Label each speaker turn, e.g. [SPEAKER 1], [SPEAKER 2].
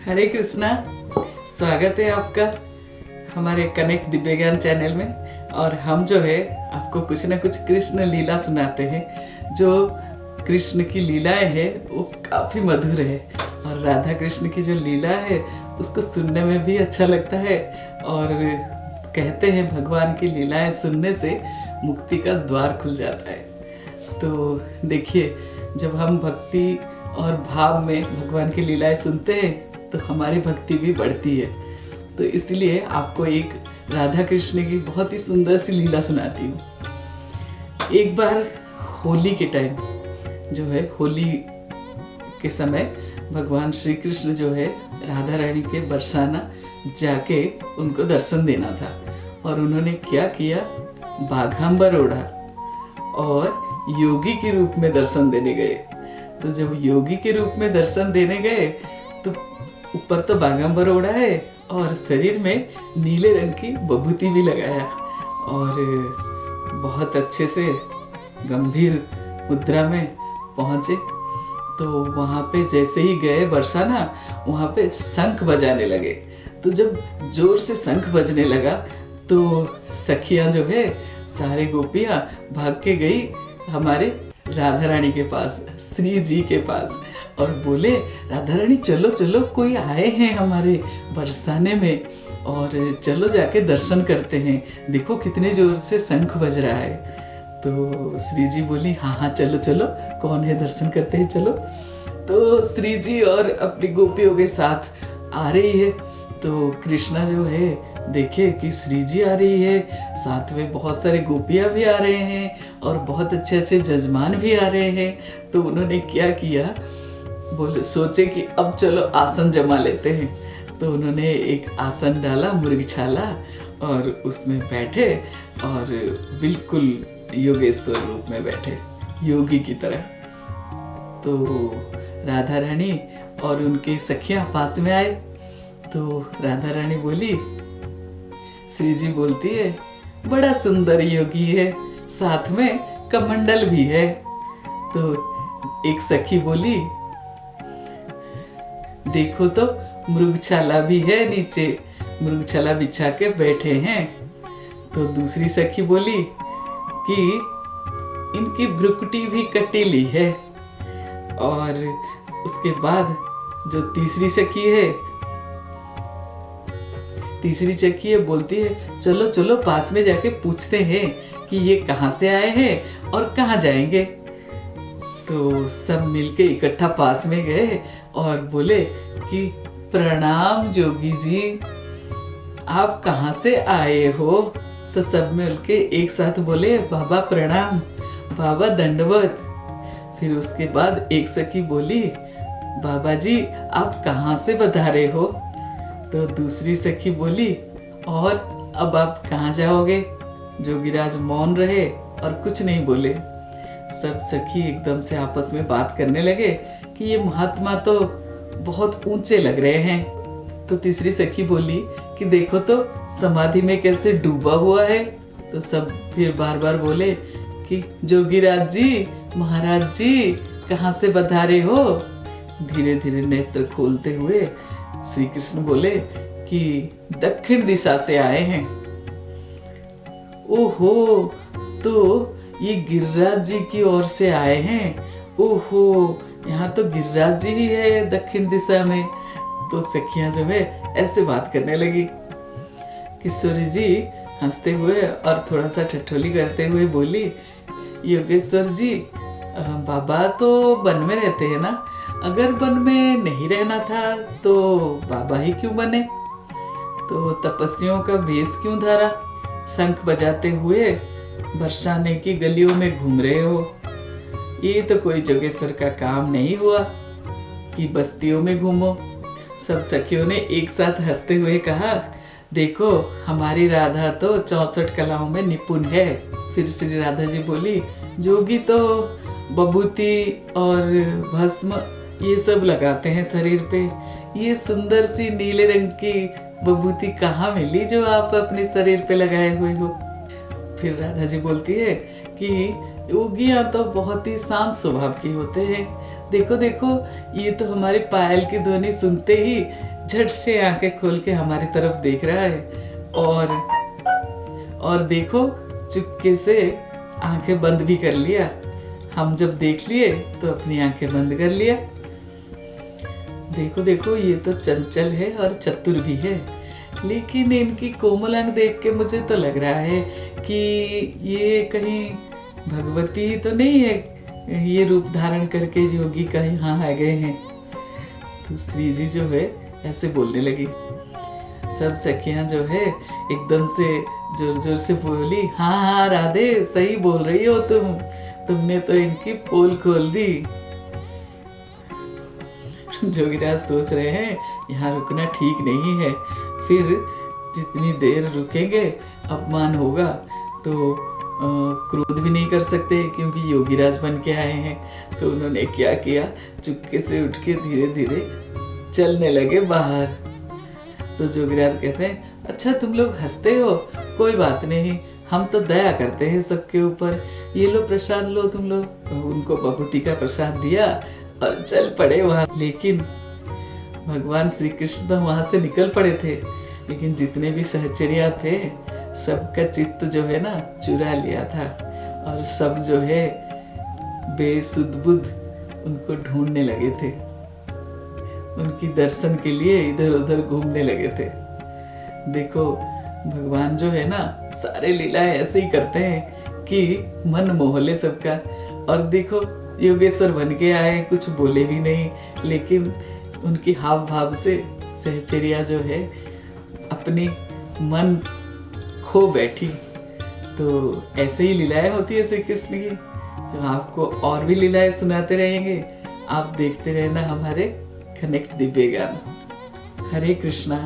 [SPEAKER 1] हरे कृष्णा। स्वागत है आपका हमारे कनेक्ट दिव्य ज्ञान चैनल में। और हम जो है आपको कुछ ना कुछ कृष्ण लीला सुनाते हैं। जो कृष्ण की लीलाएं हैं वो काफ़ी मधुर है और राधा कृष्ण की जो लीला है उसको सुनने में भी अच्छा लगता है। और कहते हैं भगवान की लीलाएं सुनने से मुक्ति का द्वार खुल जाता है। तो देखिए, जब हम भक्ति और भाव में भगवान की लीलाएं सुनते हैं तो हमारी भक्ति भी बढ़ती है। तो इसलिए आपको एक राधा कृष्ण की बहुत ही सुंदर सी लीला सुनाती हूँ। एक बार होली के टाइम जो है, होली के समय भगवान श्री कृष्ण जो है राधा रानी के बरसाना जाके उनको दर्शन देना था। और उन्होंने क्या किया, बाघांबर ओढ़ा और योगी के रूप में दर्शन देने गए। तो जब योगी के रूप में दर्शन देने गए तो ऊपर तो बाघांबर ओढ़ा है और शरीर में नीले रंग की विभूति भी लगाया और बहुत अच्छे से गंभीर मुद्रा में पहुँचे। तो वहाँ पे जैसे ही गए बरसाना, वहाँ पे शंख बजाने लगे। तो जब जोर से शंख बजने लगा तो सखियाँ जो है, सारे गोपियाँ भाग के गई हमारे राधा रानी के पास, श्री जी के पास, और बोले राधा रानी चलो चलो, कोई आए हैं हमारे बरसाने में और चलो जाके दर्शन करते हैं, देखो कितने जोर से शंख बज रहा है। तो श्री जी बोली हाँ हाँ चलो चलो, कौन है दर्शन करते हैं चलो। तो श्री जी और अपनी गोपियों के साथ आ रही है। तो कृष्णा जो है देखे कि श्री जी आ रही है, साथ में बहुत सारे गोपियाँ भी आ रहे हैं और बहुत अच्छे अच्छे जजमान भी आ रहे हैं। तो उन्होंने क्या किया, बोले सोचे कि अब चलो आसन जमा लेते हैं। तो उन्होंने एक आसन डाला, मुर्गछाला, और उसमें बैठे और बिल्कुल योगेश्वर रूप में बैठे, योगी की तरह। तो राधा रानी और उनके सखियाँ पास में आए। तो राधा रानी बोली, श्री जी बोलती है बड़ा सुंदर योगी है, साथ में कमंडल भी है। तो एक सखी बोली देखो तो मृगछाला भी है, नीचे मृगछाला बिछा के बैठे हैं। तो दूसरी सखी बोली कि इनकी भ्रुकुटी भी कटीली है। और उसके बाद जो तीसरी सखी है बोलती है चलो चलो पास में जाके पूछते हैं कि ये कहाँ से आए हैं और कहाँ जाएंगे। तो सब मिलके इकट्ठा पास में गए और बोले कि प्रणाम जोगी जी, आप कहाँ से आए हो। तो सब मिलके एक साथ बोले बाबा प्रणाम, बाबा दंडवत। फिर उसके बाद एक सखी बोली बाबा जी आप कहाँ से पधारे हो। तो दूसरी सखी बोली और अब आप कहाँ जाओगे। जोगीराज मौन रहे और कुछ नहीं बोले। सब सखी एकदम से आपस में बात करने लगे कि ये महात्मा तो बहुत ऊंचे लग रहे हैं। तो तीसरी सखी बोली कि देखो तो समाधि में कैसे डूबा हुआ है। तो सब फिर बार बार बोले कि जोगीराज जी, महाराज जी कहाँ से पधारे हो। धीरे धीरे नेत्र खोलते हुए श्री कृष्ण बोले कि दक्षिण दिशा से आए हैं। ओहो, तो ये गिरिराज जी की ओर से आए हैं। ओहो, यहाँ तो गिरिराज जी ही है दक्षिण दिशा में। तो सखियां जो है ऐसे बात करने लगी। किशोरी जी हंसते हुए और थोड़ा सा ठठोली करते हुए बोली योगेश्वर जी, बाबा तो वन में रहते हैं ना, अगर वन में नहीं रहना था तो बाबा ही क्यों बने। तो तपस्वियों का वेश क्यों धारा, शंख बजाते हुए बरसाने की गलियों में घूम रहे हो। ये तो कोई जोगेश्वर का काम नहीं हुआ कि बस्तियों में घूमो। सब सखियों ने एक साथ हंसते हुए कहा देखो हमारी राधा तो 64 कलाओं में निपुण है। फिर श्री राधा जी बोली जोगी तो विभूति और भस्म ये सब लगाते हैं शरीर पे, ये सुंदर सी नीले रंग की विभूति कहाँ मिली जो आप अपने शरीर पे लगाए हुए हो। फिर राधा जी बोलती है कि योगियाँ तो बहुत ही शांत स्वभाव के होते हैं। देखो देखो, ये तो हमारे पायल की ध्वनि सुनते ही झट से आंखें खोल के हमारी तरफ देख रहा है और देखो चुपके से आंखें बंद भी कर लिया। हम जब देख लिए तो अपनी आंखें बंद कर लिया। देखो देखो, ये तो चंचल है और चतुर भी है, लेकिन इनकी कोमल अंग देख के मुझे तो लग रहा है कि ये कहीं भगवती ही तो नहीं है, ये रूप धारण करके योगी का यहाँ आ गए हैं। तो श्री जी जो है ऐसे बोलने लगी। सब सखियां जो है एकदम से जोर जोर से बोली, हाँ हाँ राधे, सही बोल रही हो तुमने तो इनकी पोल खोल दी। जोगीराज सोच रहे हैं यहाँ रुकना ठीक नहीं है, फिर जितनी देर रुकेंगे अपमान होगा, तो क्रोध भी नहीं कर सकते क्योंकि योगीराज बन के आए हैं। तो उन्होंने क्या किया, चुपके से उठ के धीरे धीरे चलने लगे बाहर। तो जोगीराज कहते हैं, अच्छा तुम लोग हंसते हो, कोई बात नहीं, हम तो दया करते हैं सबके ऊपर, ये लो प्रसाद लो तुम लोग। उनको बभूति का प्रसाद दिया और चल पड़े वहाँ। लेकिन भगवान श्री कृष्ण तो वहाँ से निकल पड़े थे, लेकिन जितने भी सहचर्या थे सबका चित्त जो है ना चुरा लिया था, और सब जो है बेसुध बुद्ध उनको ढूंढने लगे थे, उनकी दर्शन के लिए इधर उधर घूमने लगे थे। देखो भगवान जो है ना सारे लीलाएं ऐसे ही करते हैं कि मन मोह ले सबका। और देखो योगेश्वर बन के आए, कुछ बोले भी नहीं, लेकिन उनकी हाव भाव से सहचर्या जो है अपनी मन खो बैठी। तो ऐसे ही लीलाएं होती है श्री कृष्ण की। तो आपको और भी लीलाएं सुनाते रहेंगे, आप देखते रहना हमारे कनेक्ट दिव्य ज्ञान। हरे कृष्णा।